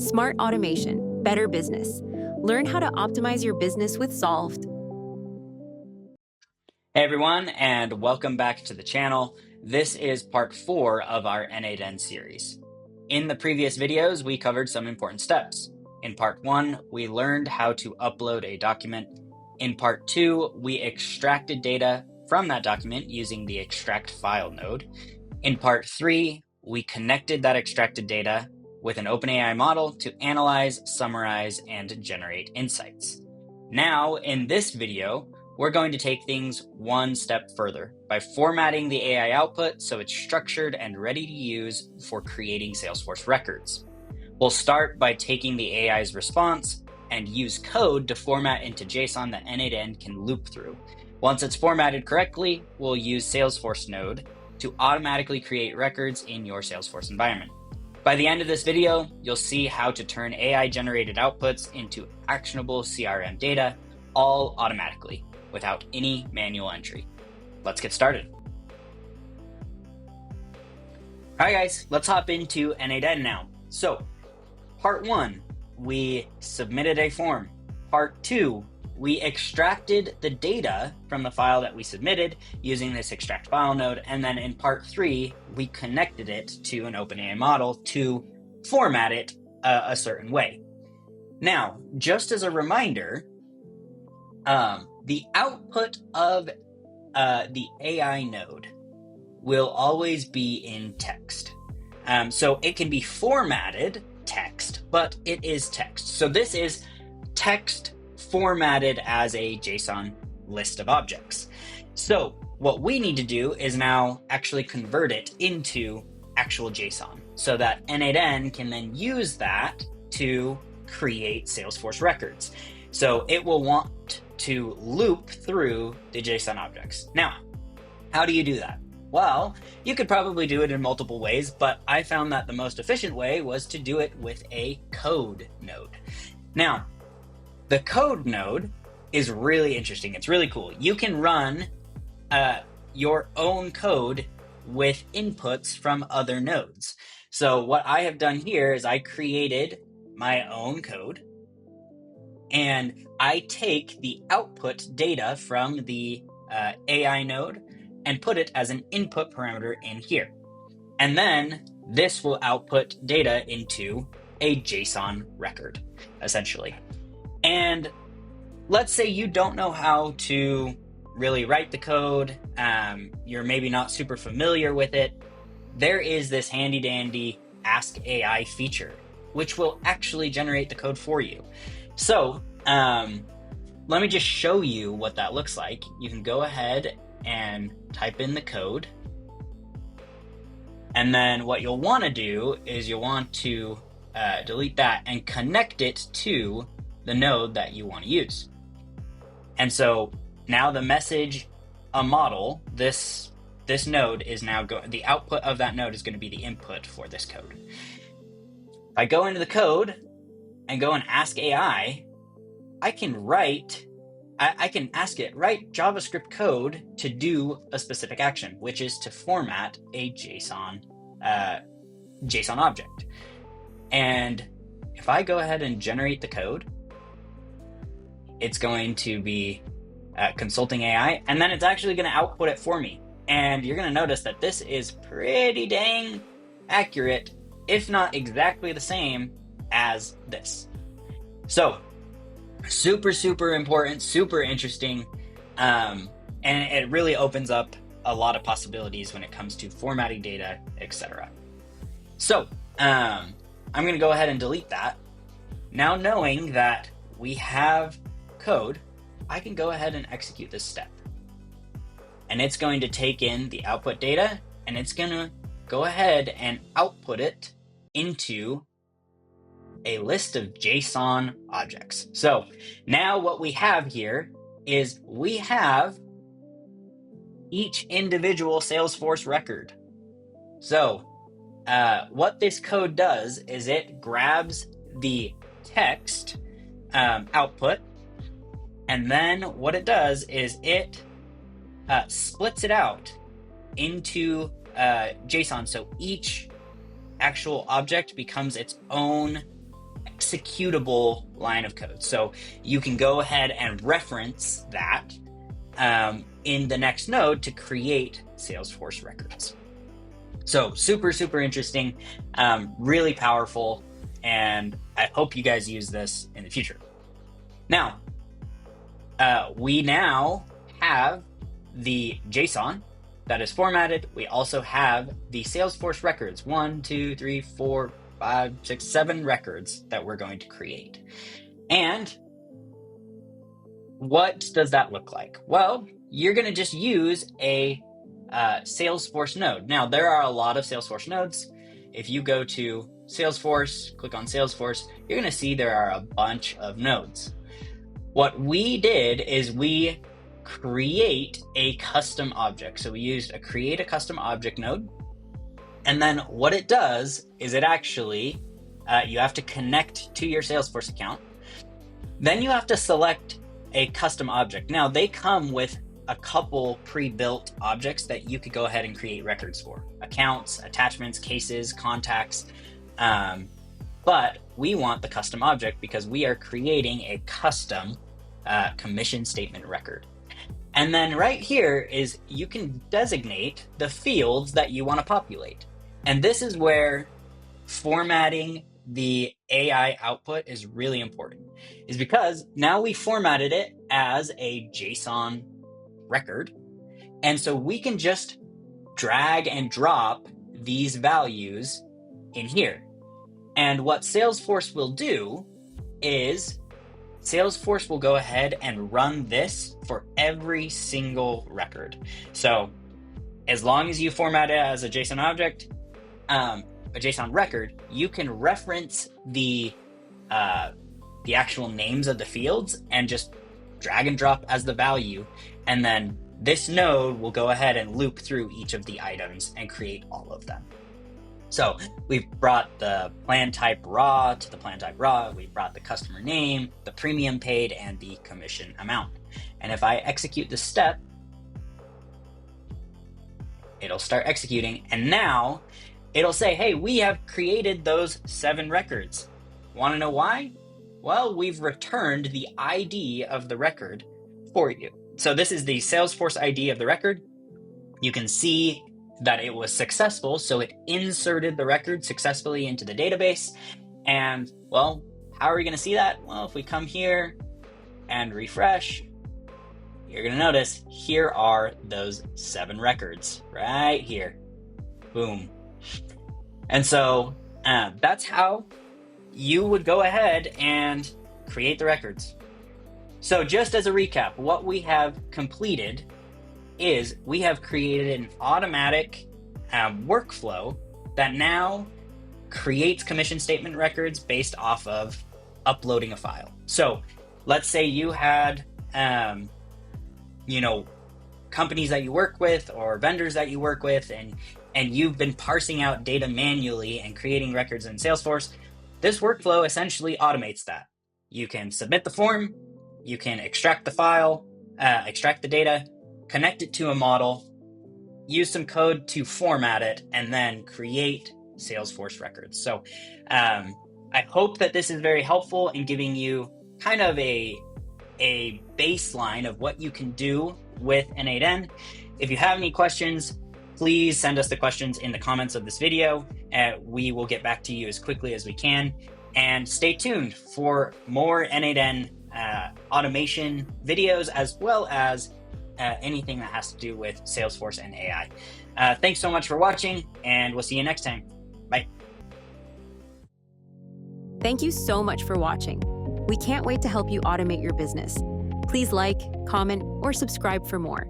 Smart automation, better business. Learn how to optimize your business with Solved. Hey everyone, and welcome back to the channel. This is part 4 of our n8n series. In the previous videos, we covered some important steps. In part 1, we learned how to upload a document. In part 2, we extracted data from that document using the extract file node. In part 3, we connected that extracted data with an OpenAI model to analyze, summarize, and generate insights. Now, in this video, we're going to take things one step further by formatting the AI output so it's structured and ready to use for creating Salesforce records. We'll start by taking the AI's response and use code to format into JSON that n8n can loop through. Once it's formatted correctly, we'll use Salesforce node to automatically create records in your Salesforce environment. By the end of this video, you'll see how to turn AI-generated outputs into actionable CRM data, all automatically, without any manual entry. Let's get started. All right, guys, let's hop into n8n now. So, part 1, we submitted a form. Part 2, we extracted the data from the file that we submitted using this extract file node. And then in part 3, we connected it to an OpenAI model to format it a certain way. Now, just as a reminder, the output of the AI node will always be in text. So it can be formatted text, but it is text. So this is text formatted as a JSON list of objects. So what we need to do is now actually convert it into actual JSON so that n8n can then use that to create Salesforce records. So it will want to loop through the JSON objects. Now, how do you do that? Well, you could probably do it in multiple ways, but I found that the most efficient way was to do it with a code node. Now, the code node is really interesting. It's really cool. You can run your own code with inputs from other nodes. So what I have done here is I created my own code, and I take the output data from the AI node and put it as an input parameter in here. And then this will output data into a JSON record, essentially. And let's say you don't know how to really write the code, you're maybe not super familiar with it. There is this handy dandy Ask AI feature, which will actually generate the code for you. So let me just show you what that looks like. You can go ahead and type in the code. And then what you'll want to do is you'll want to delete that and connect it to the node that you want to use. And so now the message, a model, this node is now the output of that node is going to be the input for this code. If I go into the code and go and ask AI, I can ask it, write JavaScript code to do a specific action, which is to format a JSON object. And if I go ahead and generate the code, it's going to be consulting AI, and then it's actually going to output it for me. And you're going to notice that this is pretty dang accurate, if not exactly the same as this. So super, super important, super interesting. And it really opens up a lot of possibilities when it comes to formatting data, etc. So I'm going to go ahead and delete that. Now, knowing that we have code, I can go ahead and execute this step. And it's going to take in the output data, and it's going to go ahead and output it into a list of JSON objects. So now what we have here is we have each individual Salesforce record. So what this code does is it grabs the text output, and then what it does is it splits it out into JSON. So each actual object becomes its own executable line of code. So you can go ahead and reference that in the next node to create Salesforce records. So super, super interesting, really powerful, and I hope you guys use this in the future. Now, we now have the JSON that is formatted. We also have the Salesforce records, 1, 2, 3, 4, 5, 6, 7 records that we're going to create. And what does that look like? Well, you're going to just use a Salesforce node. Now, there are a lot of Salesforce nodes. If you go to Salesforce, click on Salesforce, you're going to see there are a bunch of nodes. What we did is we create a custom object. So we used a create a custom object node. And then what it does is it actually, you have to connect to your Salesforce account. Then you have to select a custom object. Now they come with a couple pre-built objects that you could go ahead and create records for. Accounts, attachments, cases, contacts. But we want the custom object because we are creating a custom commission statement record. And then right here is you can designate the fields that you want to populate. And this is where formatting the AI output is really important, is because now we formatted it as a JSON record. And so we can just drag and drop these values in here. And what Salesforce will do is Salesforce will go ahead and run this for every single record. So as long as you format it as a JSON object, a JSON record, you can reference the actual names of the fields and just drag and drop as the value. And then this node will go ahead and loop through each of the items and create all of them. So we've brought the plan type raw to the plan type raw. We've brought the customer name, the premium paid, and the commission amount. And if I execute this step, it'll start executing. And now it'll say, hey, we have created those 7 records. Want to know why? Well, we've returned the ID of the record for you. So this is the Salesforce ID of the record. You can see that it was successful, so it inserted the record successfully into the database. And well, how are we going to see that? Well, if we come here and refresh, you're going to notice here are those 7 records right here. Boom. And so that's how you would go ahead and create the records. So just as a recap, what we have completed is we have created an automatic workflow that now creates commission statement records based off of uploading a file. So let's say you had, companies that you work with or vendors that you work with, and you've been parsing out data manually and creating records in Salesforce. This workflow essentially automates that. You can submit the form, you can extract the file, extract the data, connect it to a model, use some code to format it, and then create Salesforce records. So I hope that this is very helpful in giving you kind of a baseline of what you can do with n8n. If you have any questions, please send us the questions in the comments of this video. We will get back to you as quickly as we can. And stay tuned for more n8n automation videos, as well as anything that has to do with Salesforce and AI. Thanks so much for watching, and we'll see you next time. Bye. Thank you so much for watching. We can't wait to help you automate your business. Please like, comment, or subscribe for more.